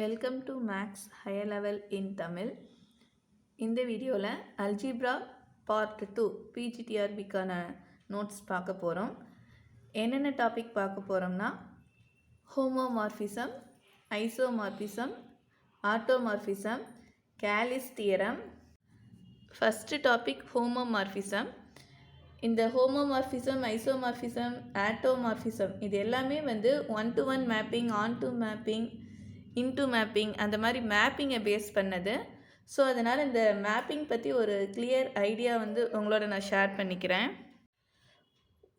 Welcome to maths higher level in Tamil. இந்த வீடியோவில் algebra part 2 பிஜிடிஆர்பிக்கான notes பார்க்க போகிறோம். என்னென்ன டாபிக் பார்க்க போகிறோம்னா homomorphism, isomorphism, automorphism, Cayley's theorem. First topic homomorphism. இந்த ஹோமோமார்ஃபிசம், ஐசோமார்ஃபிசம், ஆட்டோமார்ஃபிசம் இது எல்லாமே வந்து 1-to-1 mapping, onto mapping, into mapping அந்த மாதிரி மேப்பிங்கை பேஸ் பண்ணது. ஸோ அதனால் இந்த மேப்பிங் பற்றி ஒரு கிளியர் ஐடியா வந்து உங்களோட நான் ஷேர் பண்ணிக்கிறேன்.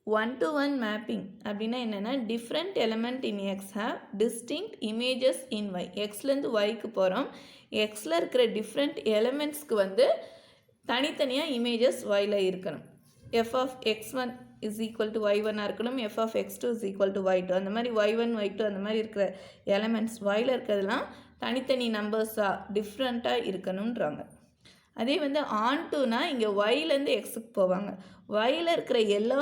1-to-1 மேப்பிங் அப்படின்னா என்னென்னா, different element in X have distinct images in Y. எக்ஸ்லேருந்து ஒய்க்கு போகிறோம். எக்ஸில் இருக்கிற டிஃப்ரெண்ட் எலமெண்ட்ஸ்க்கு வந்து தனித்தனியாக இமேஜஸ் ஒயில் இருக்கணும். F of x1 is equal to y1 இருக்கணும், F of x2 is equal to y2. அந்த மாதிரி y1 y2 அந்த மாதிரி இருக்கிற எலமெண்ட்ஸ் ஒயில் இருக்கிறதுலாம் தனித்தனி நம்பர்ஸாக டிஃப்ரெண்ட்டாக இருக்கணுன்றாங்க. அதே வந்து ஆன் டூனா இங்கே ஒய்லேருந்து எக்ஸுக்கு போவாங்க. ஒயில் இருக்கிற எல்லா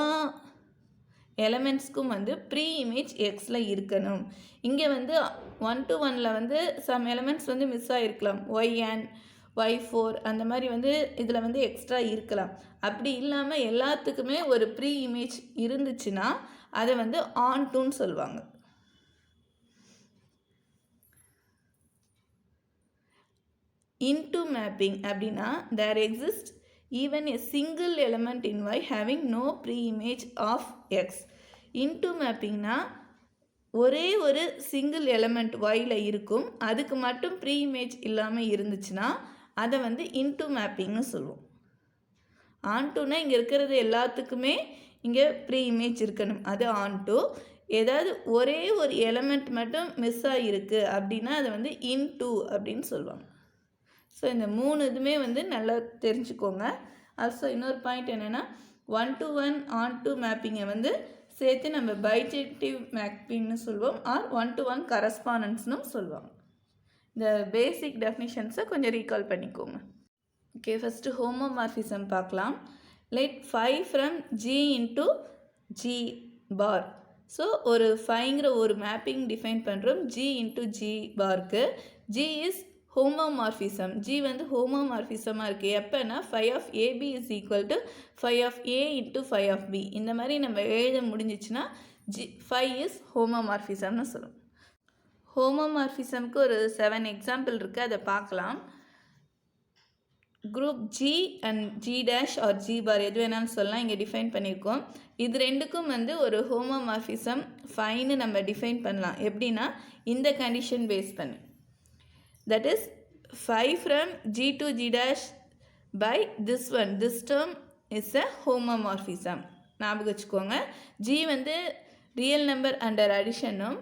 எலமெண்ட்ஸ்க்கும் வந்து ப்ரீ இமேஜ் எக்ஸில் இருக்கணும். இங்கே வந்து 1-to-1 வந்து சம் எலமெண்ட்ஸ் வந்து மிஸ் ஆகிருக்கலாம். y1 y4 அந்த மாதிரி வந்து இதில் வந்து எக்ஸ்ட்ரா இருக்கலாம். அப்படி இல்லாமல் எல்லாத்துக்குமே ஒரு ப்ரீ இமேஜ் இருந்துச்சுன்னா அதை வந்து ஆன் டூன்னு சொல்லுவாங்க. இன்டு மேப்பிங் அப்படின்னா there exist even a single element in Y having no pre image of X. Into மேப்பிங்னா ஒரே ஒரு சிங்கிள் எலமெண்ட் ஒயில் இருக்கும், அதுக்கு மட்டும் ப்ரீ இமேஜ் இல்லாமல் இருந்துச்சுன்னா அதை வந்து இன்டு மேப்பிங்னு சொல்லுவோம். ஆன் டூனா இங்கே இருக்கிறது எல்லாத்துக்குமே இங்கே ப்ரீ இமேஜ் இருக்கணும், அது ஆன் டூ. ஏதாவது ஒரே ஒரு எலமெண்ட் மட்டும் மிஸ் ஆகிருக்கு அப்படின்னா அதை வந்து இன்டு அப்படின்னு சொல்லுவாங்க. ஸோ இந்த மூணு இதுவுமே வந்து நல்லா தெரிஞ்சுக்கோங்க. ஆல்சோ இன்னொரு பாயிண்ட் என்னென்னா, 1-to-1 ஆன்-டு மேப்பிங்கை வந்து சேர்த்து நம்ம பைஜெக்டிவ் மேப்பிங்னு சொல்லுவோம், ஆர் 1-to-1 கரஸ்பாண்டன்ஸ்னும் சொல்லுவாங்க. இந்த பேசிக் டெஃபினிஷன்ஸை கொஞ்சம் ரீகால் பண்ணிக்கோங்க. ஓகே, ஃபஸ்ட்டு ஹோமோமார்ஃபிசம் பார்க்கலாம். Let 5 from G into G bar. So ஒரு 5ங்கிற ஒரு மேப்பிங் டிஃபைன் பண்ணுறோம் ஜி இன்ட்டு ஜி பாருக்கு. G is homomorphism. ஜி வந்து ஹோமோமார்ஃபிசமாக இருக்குது. எப்போனா 5 of AB is equal to 5 of A into 5 of B. இந்த மாதிரி நம்ம எழுத முடிஞ்சிச்சுன்னா 5 is ஹோமோமார்ஃபிசம்னு சொல்லுவோம். ஹோமோமார்ஃபிசம்க்கு ஒரு 7 எக்ஸாம்பிள் இருக்குது, அதை பார்க்கலாம். Group G and G dash or G bar எது வேணாலும் சொல்லலாம், இங்கே டிஃபைன் பண்ணியிருக்கோம். இது ரெண்டுக்கும் வந்து ஒரு ஹோமோமார்ஃபிசம் 5ன்னு நம்ம டிஃபைன் பண்ணலாம். எப்படின்னா இந்த கண்டிஷன் பேஸ் பண்ணி, that is 5 from G to G dash by this one, this term is a homomorphism. ஞாபகம் வச்சுக்கோங்க. ஜி வந்து ரியல் நம்பர் அண்டர் அடிஷனும்,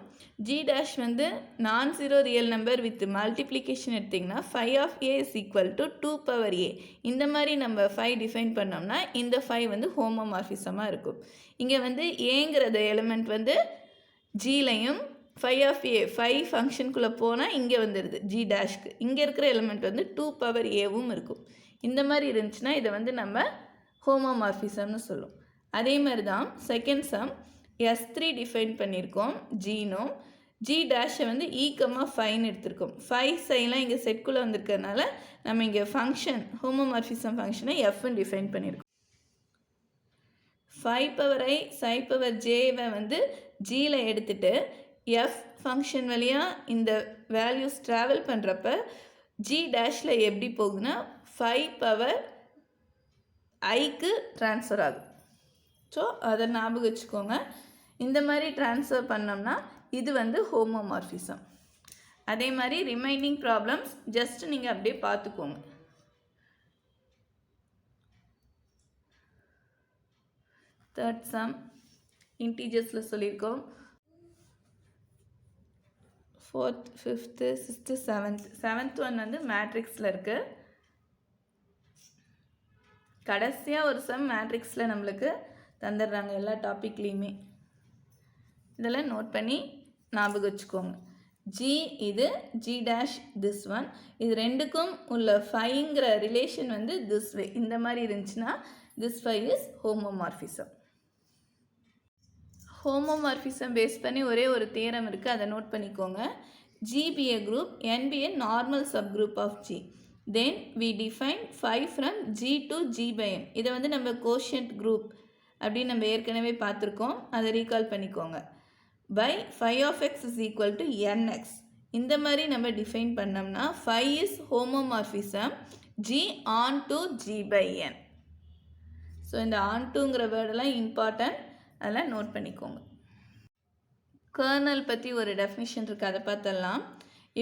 ஜி டேஷ் வந்து non zero real number with multiplication எடுத்திங்கன்னா 5 of A is equal to 2 power A. இந்த மாதிரி நம்ம 5 define பண்ணோம்னா இந்த 5 வந்து ஹோமோமார்ஃபிசமாக இருக்கும். இங்கே வந்து ஏங்கிறத எலிமெண்ட் வந்து ஜிலையும் 5 of A 5 ஃபங்க்ஷனுக்குள்ளே போனால் இங்கே வந்துடுது ஜி டேஷ்க்கு. இங்கே இருக்கிற எலிமெண்ட் வந்து 2 power Aவும் இருக்கும். இந்த மாதிரி இருந்துச்சுன்னா இதை வந்து நம்ம ஹோமோமார்ஃபிசம்னு சொல்லுவோம். அதே மாதிரி தான் செகண்ட் சம் S3 டிஃபைன் பண்ணியிருக்கோம் ஜீனும். ஜி டேஷை வந்து ஈக்கமாக 5ன்னு எடுத்திருக்கோம். 5 சைலாம் இங்கே செட்குள்ளே வந்திருக்கிறதுனால நம்ம இங்கே ஃபங்க்ஷன் ஹோமோமார்ஃபிசம் ஃபங்க்ஷனை எஃப்னு டிஃபைன் பண்ணியிருக்கோம். 5 power I 5 power Jவை வந்து ஜியில் எடுத்துகிட்டு எஃப் ஃபங்க்ஷன் வழியாக இந்த வேல்யூஸ் ட்ராவல் பண்ணுறப்ப ஜி டேஷில் எப்படி போகுதுன்னா 5 power Iக்கு ட்ரான்ஸ்ஃபர் ஆகும். ஸோ அதை ஞாபகம் வச்சுக்கோங்க. இந்த மாதிரி ட்ரான்ஸ்ஃபர் பண்ணோம்னா இது வந்து ஹோமோமார்ஃபிசம். அதே மாதிரி ரிமைனிங் ப்ராப்ளம்ஸ் ஜஸ்ட் நீங்கள் அப்படியே பார்த்துக்கோங்க. தேர்ட் சம் இன்டீஜர்ஸில் சொல்லியிருக்கோம். 4th 5th 6th 7th one வந்து மேட்ரிக்ஸில் இருக்குது. கடைசியாக ஒரு சம் மேட்ரிக்ஸில் நம்மளுக்கு தந்துடுறாங்க எல்லா டாப்பிக்லேயுமே. இதெல்லாம் நோட் பண்ணி ஞாபகம் வச்சுக்கோங்க. ஜி இது, ஜி டேஷ் திஸ் ஒன், இது ரெண்டுக்கும் உள்ள 5ங்கிற ரிலேஷன் வந்து திஸ் வே. இந்த மாதிரி இருந்துச்சுன்னா this 5 is homomorphism. Homomorphism base பண்ணி ஒரே ஒரு தியரம் இருக்குது, அதை நோட் பண்ணிக்கோங்க. G be a group, N be a normal subgroup of G. Then we define phi from G to G by N. இதை வந்து நம்ம quotient group அப்படின்னு நம்ம ஏற்கனவே பார்த்துருக்கோம், அதை ரீகால் பண்ணிக்கோங்க. by phi of x is equal to nx. இந்த மாதிரி நம்ம டிஃபைன் பண்ணோம்னா phi is homomorphism G on to G by N. So இந்த on toங்கிற வேர்டெல்லாம் இம்பார்ட்டன்ட், அதெல்லாம் நோட் பண்ணிக்கோங்க. கர்னல் பற்றி ஒரு டெஃபினிஷன் இருக்குது, அதை பார்த்தலாம்.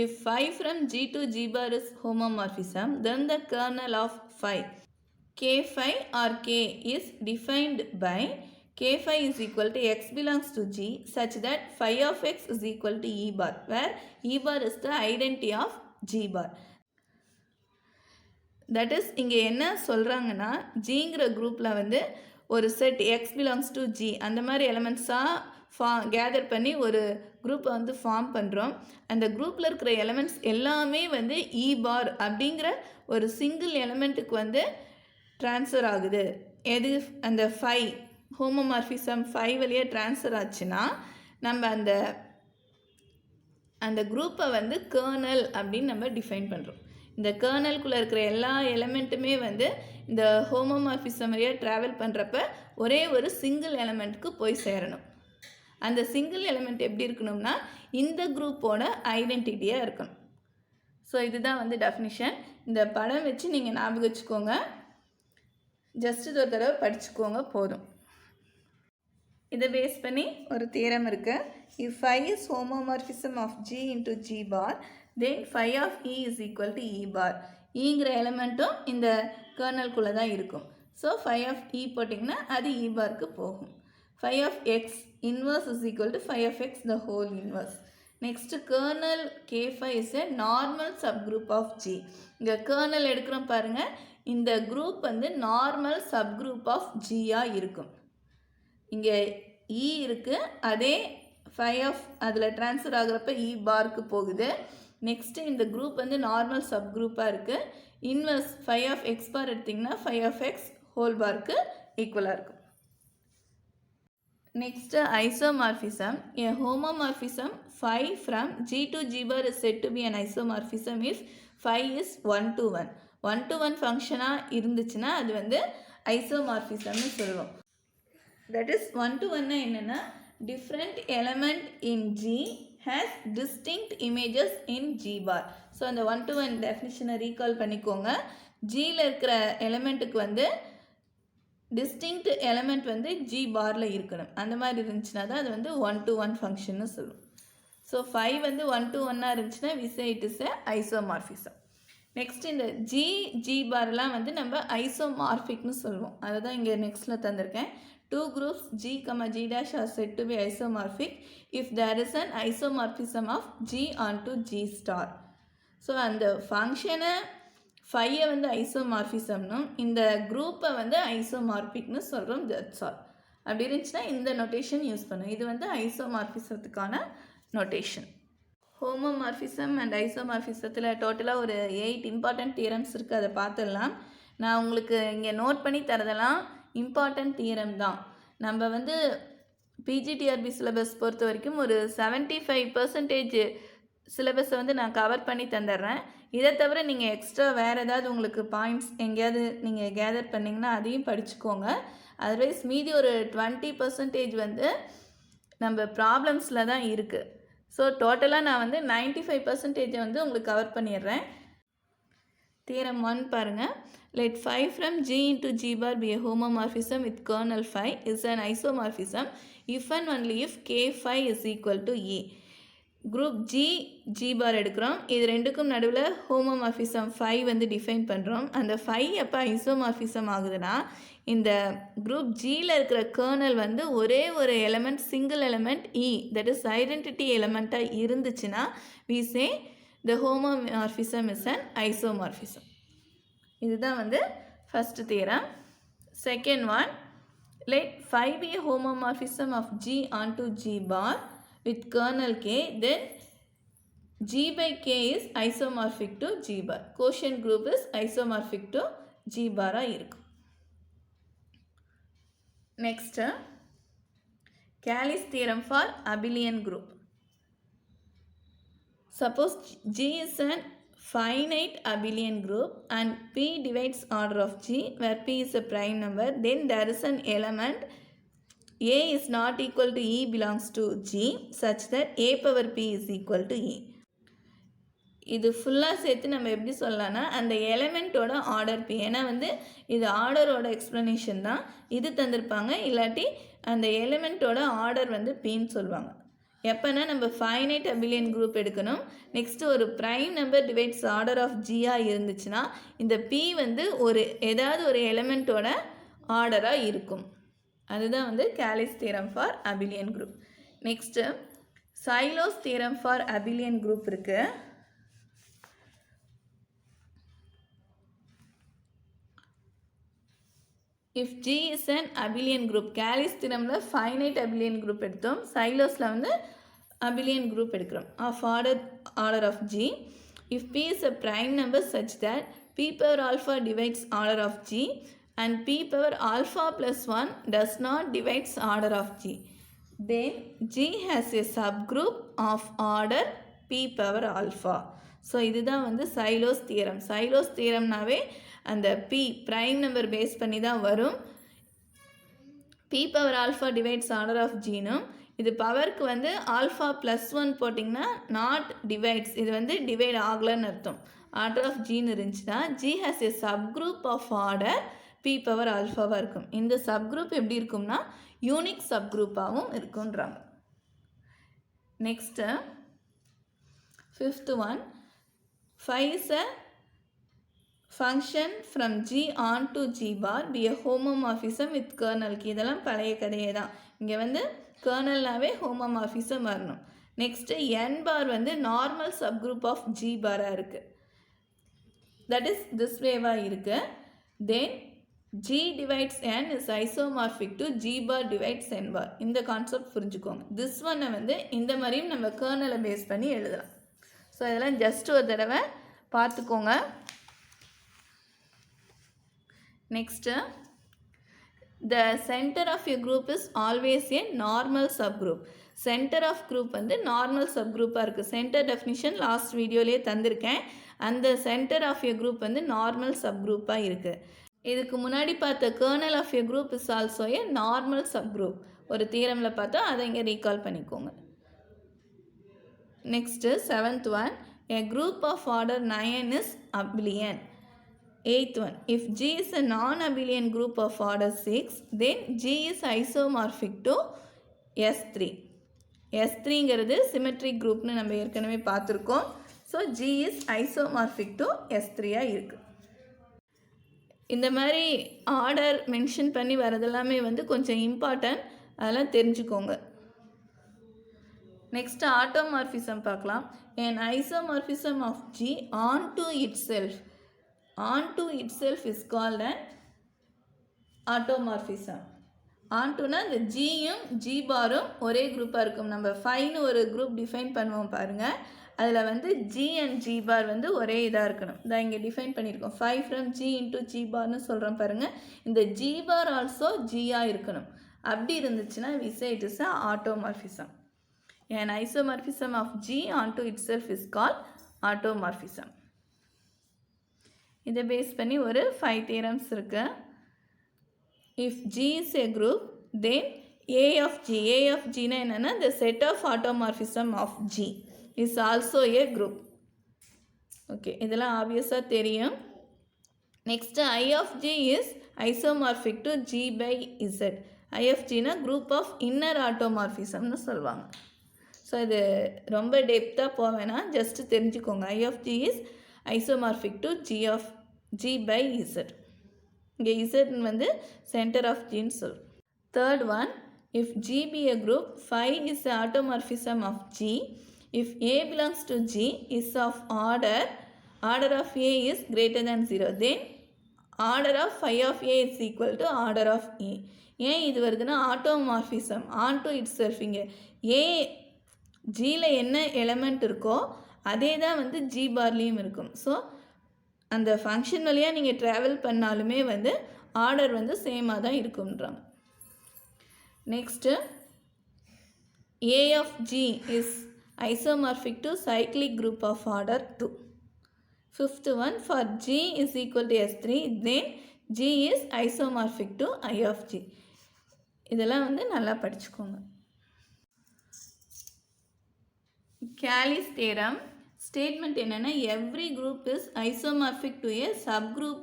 If phi from G to G bar is homomorphism, then the kernel of phi k phi or k is defined by k phi is equal to x belongs to G such that phi of x is equal to E bar, where E bar is the identity of G bar. That is, இங்கே என்ன சொல்கிறாங்கன்னா, ஜிங்கிற குரூப்பில் வந்து ஒரு set X belongs to G அந்த மாதிரி எலமெண்ட்ஸாக gather பண்ணி ஒரு குரூப்பை வந்து ஃபார்ம் பண்ணுறோம். அந்த குரூப்பில் இருக்கிற எலமெண்ட்ஸ் எல்லாமே வந்து இ பார் அப்படிங்கிற ஒரு சிங்கிள் எலமெண்ட்டுக்கு வந்து ட்ரான்ஸ்ஃபர் ஆகுது. எது அந்த ஃபை ஹோமோமார்ஃபிசம் ஃபை வழியாக ட்ரான்ஸ்ஃபர் ஆச்சுன்னா நம்ம அந்த குரூப்பை வந்து கர்னல் அப்படின்னு நம்ம டிஃபைன் பண்ணுறோம். இந்த கர்னலுக்குள்ளே இருக்கிற எல்லா எலமெண்ட்டுமே வந்து இந்த ஹோமோமார்ஃபிசம் வழியாக ட்ராவல் பண்ணுறப்ப ஒரே ஒரு சிங்கிள் எலமெண்ட்டுக்கு போய் சேரணும். அந்த சிங்கிள் எலமெண்ட் எப்படி இருக்கணும்னா இந்த குரூப்போட ஐடென்டிட்டியாக இருக்கணும். ஸோ இதுதான் வந்து டெஃபினிஷன். இந்த படம் வச்சு நீங்கள் ஞாபகம் வச்சுக்கோங்க, ஜஸ்ட் இது ஒரு தடவை படிச்சுக்கோங்க போதும். இதை பேஸ் பண்ணி ஒரு தியரம் இருக்குது. If phi is homomorphism of G into G bar, then phi of E is equal to E bar. ஈங்கிற எலமெண்ட்டும் இந்த கர்னல்குள்ளே தான் இருக்கும். ஸோ phi of E போட்டிங்கன்னா அது E பார்க்கு போகும். phi of x inverse is equal to phi of x the whole inverse. Next, kernel k phi is a normal subgroup of G. இங்கே kernel எடுக்கிறோம் பாருங்கள், இந்த குரூப் வந்து normal subgroup of ஜியாக இருக்கும். இங்கே இ இருக்குது, அதே phi ஆஃப் அதில் ட்ரான்ஸ்ஃபர் ஆகிறப்ப இ பார்க்கு போகுது. நெக்ஸ்ட்டு இந்த குரூப் வந்து நார்மல் சப்குரூப்பாக இருக்குது. Inverse phi of x bar எடுத்திங்கன்னா phi ஆஃப் எக்ஸ் ஹோல் பார்க்கு ஈக்குவலாக இருக்கும். Next, isomorphism. A homomorphism phi from G to G bar is said to be an isomorphism if phi is 1 to 1. 1 to 1 ஃபங்க்ஷனாக இருந்துச்சுன்னா அது வந்து ஐசோமார்ஃபிசம்னு சொல்லுவோம். தட் இஸ் 1 to 1 என்னென்னா different element in G has distinct images in G bar. So அந்த 1 to 1 டெஃபினிஷனை recall பண்ணிக்கோங்க. ஜியில் இருக்கிற எலமெண்ட்டுக்கு வந்து டிஸ்டிங்க்ட் எலமெண்ட் வந்து ஜி பாரில் இருக்கணும். அந்த மாதிரி இருந்துச்சுன்னா தான் அது வந்து 1 to 1 ஃபங்க்ஷன்னு சொல்லுவோம். ஸோ 5 வந்து 1 to 1 இருந்துச்சுன்னா we say it is a isomorphism. Next இந்த ஜி பார்லாம் வந்து நம்ம ஐசோமார்பிக்னு சொல்லுவோம். அதை தான் இங்கே நெக்ஸ்ட்டில் தந்திருக்கேன். 2 groups G, G dash are said to be isomorphic if there is an isomorphism of G onto G star. So அந்த ஃபங்க்ஷனை ஃபையை வந்து ஐசோமார்ஃபிசம்னும் இந்த குரூப்பை வந்து ஐசோமார்பிக்னு சொல்கிறோம். That's all. அப்படி இருந்துச்சுன்னா இந்த நோட்டேஷன் யூஸ் பண்ணும். இது வந்து ஐசோமார்ஃபிசத்துக்கான நோட்டேஷன். ஹோமோமார்ஃபிசம் அண்ட் ஐசோமார்ஃபிசத்தில் டோட்டலாக ஒரு 8 இம்பார்ட்டன்ட் தியரம்ஸ் இருக்குது, அதை பார்த்துடலாம். நான் உங்களுக்கு இங்கே நோட் பண்ணி தரதெல்லாம் இம்பார்ட்டன்ட் தியரம் தான். நம்ம வந்து பிஜிடிஆர்பி சிலபஸ் பொறுத்த வரைக்கும் ஒரு 75% சிலபஸை வந்து நான் கவர் பண்ணி தந்துடுறேன். இதை தவிர நீங்கள் எக்ஸ்ட்ரா வேறு ஏதாவது உங்களுக்கு பாயிண்ட்ஸ் எங்கேயாவது நீங்கள் கேதர் பண்ணிங்கன்னா அதையும் படிச்சுக்கோங்க. அதர்வைஸ் மீதி ஒரு 20% வந்து நம்ம ப்ராப்ளம்ஸில் தான் இருக்குது. ஸோ டோட்டலாக நான் வந்து 95% வந்து உங்களுக்கு கவர் பண்ணிடுறேன். தியரம் 1 பாருங்கள். Let phi from G into G bar be a homomorphism with kernel phi is an isomorphism if and only if k phi is equal to E. Group G பார் எடுக்கிறோம். இது ரெண்டுக்கும் நடுவில் ஹோமோமார்ஃபிசம் ஃபை வந்து define பண்ணுறோம். அந்த five எப்போ isomorphism ஆகுதுன்னா இந்த குரூப் ஜியில் இருக்கிற கர்னல் வந்து ஒரே ஒரு element single element E that is identity எலமெண்ட்டாக இருந்துச்சுன்னா we say the homomorphism is an isomorphism. இதுதான் வந்து first theorem. Second one, let phi be a homomorphism of G onto G bar with kernel K, then G by K is isomorphic to G bar. Quotient group is isomorphic to G bar இருக்கும். Next, Callis theorem for abelian group. Suppose G is an finite abelian group and P divides order of G where P is a prime number, then there is an element A is not equal to E belongs to G such that A power P is equal to E. இது ஃபுல்லாக சேர்த்து நம்ம எப்படி சொல்லலாம்னா அந்த எலிமெண்ட்டோட order B, ஏன்னா வந்து இது ஆர்டரோட எக்ஸ்ப்ளனேஷன் தான், இது தந்திருப்பாங்க. இல்லாட்டி அந்த எலிமெண்ட்டோட ஆர்டர் வந்து பின்னு சொல்லுவாங்க. எப்போனா நம்ம ஃபைனைட் அபிலியன் குரூப் எடுக்கணும். நெக்ஸ்ட்டு ஒரு prime number divides order of ஜியாக இருந்துச்சுன்னா இந்த பி வந்து ஏதாவது ஒரு எலிமெண்ட்டோட ஆர்டராக இருக்கும். அதுதான் வந்து Cayley's theorem for abelian group. Next Sylow's theorem for abelian group இருக்குது. If G is an abelian group, Cayley's தியரமில் ஃபைனைட் அபிலியன் குரூப் எடுத்தோம், சைலோஸில் வந்து abelian group எடுக்கிறோம் of order of G. If P is a prime number such that P power alpha divides order of G and P power alpha plus 1 does not divides order of G, then G has a subgroup of order P power alpha. So இதுதான் வந்து Sailoz theorem. Sailoz தியரம்னாவே அந்த P prime number base பண்ணி தான் வரும். P power alpha divides order of ஜீனும், இது பவருக்கு வந்து ஆல்ஃபா ப்ளஸ் 1 போட்டிங்கன்னா நாட் டிவைட்ஸ், இது வந்து டிவைட் ஆகலன்னு அர்த்தம். ஆர்டர் ஆஃப் ஜீன் இருந்துச்சுன்னா G has a subgroup of order P power ஆல்ஃபாவாக இருக்கும். இந்த சப்குரூப் எப்படி இருக்கும்னா யூனிக் சப்குரூப்பாகவும் இருக்குன்றாங்க. Next 5th one, phi is a function from G on to G bar be a homomorphism with kernel. இதெல்லாம் பழைய கதையே தான். இங்கே வந்து கர்னல்னாவே ஹோமோமார்ஃபிசம் வரணும். நெக்ஸ்ட்டு n பார் வந்து நார்மல் சப்குரூப் ஆஃப் G பாராக இருக்குது, தட் இஸ் திஸ் வேவாக இருக்குது. தென் G divides n is isomorphic to G bar divides n bar. இந்த கான்செப்ட் புரிஞ்சுக்கோங்க. திஸ் ஒன்னை வந்து இந்த மாதிரியும் நம்ம கர்னலை பேஸ் பண்ணி எழுதலாம். ஸோ இதெல்லாம் ஜஸ்ட் ஒரு தடவை பார்த்துக்கோங்க. Next the centre of a group is always a normal subgroup. Centre of group வந்து நார்மல் சப்குரூப்பாக இருக்குது. சென்டர் டெஃபினிஷன் லாஸ்ட் வீடியோலேயே தந்திருக்கேன். அந்த சென்டர் ஆஃப் எ குரூப் வந்து நார்மல் சப்குரூப்பாக இருக்குது. இதுக்கு முன்னாடி பார்த்த kernel of a group is also a normal subgroup. ஒரு தியரமில் பார்த்தா அதை இங்கே ரீகால் பண்ணிக்கோங்க. Next 7th one, a group of order 9 is abelian. 8th one, if G is a non-abelian group of order 6, then G is isomorphic to S3. S3ங்கிறது symmetric குரூப்னு நம்ம ஏற்கனவே பார்த்துருக்கோம். So G is isomorphic to S3ஆக இருக்குது. இந்த மாதிரி order mention பண்ணி வரதெல்லாமே வந்து கொஞ்சம் இம்பார்ட்டன்ட், அதெல்லாம் தெரிஞ்சுக்கோங்க. நெக்ஸ்ட் ஆட்டோமார்ஃபிசம் பார்க்கலாம். an isomorphism of G onto itself is called an automorphism. ontoனா இந்த ஜியும் ஜி பாரும் ஒரே குரூப்பாக இருக்கும். நம்ம ஃபைன்னு ஒரு குரூப் டிஃபைன் பண்ணுவோம் பாருங்கள், அதில் வந்து ஜி அண்ட் ஜி பார் வந்து ஒரே இதாக இருக்கணும். இதான் இங்கே டிஃபைன் பண்ணியிருக்கோம். 5 from G into G பார்னு சொல்கிறோம் பாருங்கள். இந்த ஜி பார் ஆல்சோ ஜியாக இருக்கணும். அப்படி இருந்துச்சுன்னா we say it is a automorphism. An isomorphism of G onto itself is called automorphism. இதை பேஸ் பண்ணி ஒரு 5 theorems இருக்கு. If G is a group, then A of G னா என்னன்னா the set of automorphism of G is also a group. Okay, இதெல்லாம் ஆப்வியஸாக தெரியும். Next I of G is isomorphic to G by Z. I of G னா group of inner automorphismனு சொல்லுவாங்க. So இது ரொம்ப டெப்த்தாக போவேன்னா just தெரிஞ்சுக்கோங்க. I of G is isomorphic to G by Z. இங்கே Z வந்து சென்டர் ஆஃப் ஜின்னு சொல்லும். Third one, if G be a group, phi is the automorphism of G. If A belongs to G is of order of A is greater than 0, then order of phi of A is equal to order of A. ஏன் இது வருதுன்னா ஆட்டோமார்ஃபிசம் on to it self. இங்கே ஏ ஜியில் என்ன element இருக்கோ அதே தான் வந்து G பார்லேயும் இருக்கும். ஸோ அந்த ஃபங்க்ஷன் வழியாக நீங்கள் ட்ராவல் பண்ணாலுமே வந்து ஆர்டர் வந்து சேமாக தான் இருக்குன்றாங்க. Next A of G is isomorphic to cyclic group of order 2. Fifth one, for G is equal to S3, then G is isomorphic to I of G. இதெல்லாம் வந்து நல்லா படிச்சுக்கோங்க. Callis theorem statement என்னன்னா, every group is isomorphic to a subgroup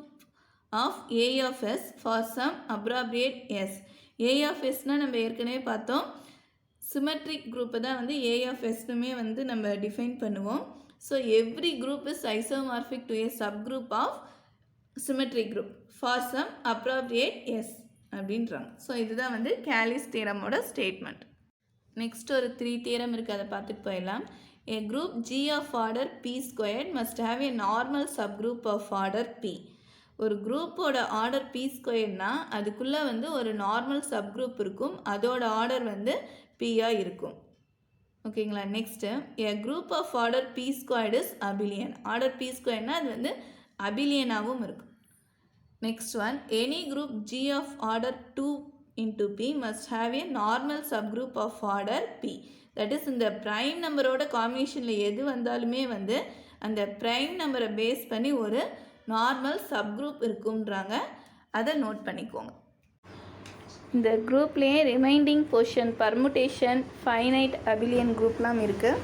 of A of S for some appropriate S. A of Sனா நம்ம ஏற்கனவே பார்த்தோம், symmetric குரூப்பை தான் வந்து A of Sனுமே வந்து நம்ம டிஃபைன் பண்ணுவோம். So every group is isomorphic to a subgroup of symmetric group for some appropriate S அப்படின்றாங்க. ஸோ இதுதான் வந்து கேலிஸ் தியரமோட ஸ்டேட்மெண்ட். நெக்ஸ்ட் ஒரு 3 தியரம் இருக்குது, அதை பார்த்துட்டு போயிடலாம். A group G of order P squared must have a normal subgroup of order P. ஒரு குரூப்போட ஆர்டர் P ஸ்கொயர்னா அதுக்குள்ளே வந்து ஒரு நார்மல் சப்குரூப் இருக்கும், அதோட ஆர்டர் வந்து P-ஆ இருக்கும். ஓகேங்களா. Next a group of order P squared is abelian. Order P ஸ்கொயர்னா அது வந்து அபிலியனாகவும் இருக்கும். Next one, any group G of order 2 into P must have a normal subgroup of order P. That is இந்த prime நம்பரோட காம்பினேஷனில் எது வந்தாலுமே வந்து அந்த ப்ரைம் நம்பரை பேஸ் பண்ணி ஒரு நார்மல் சப்குரூப் இருக்குன்றாங்க, அதை நோட் பண்ணிக்கோங்க. இந்த குரூப்லேயே remaining portion, permutation, finite, abelian குரூப்லாம் இருக்குது.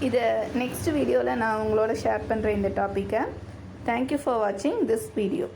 இதை நெக்ஸ்ட் வீடியோவில் நான் உங்களோட ஷேர் பண்ணுறேன் இந்த டாப்பிக்கை. தேங்க்யூ ஃபார் வாட்சிங் திஸ் வீடியோ.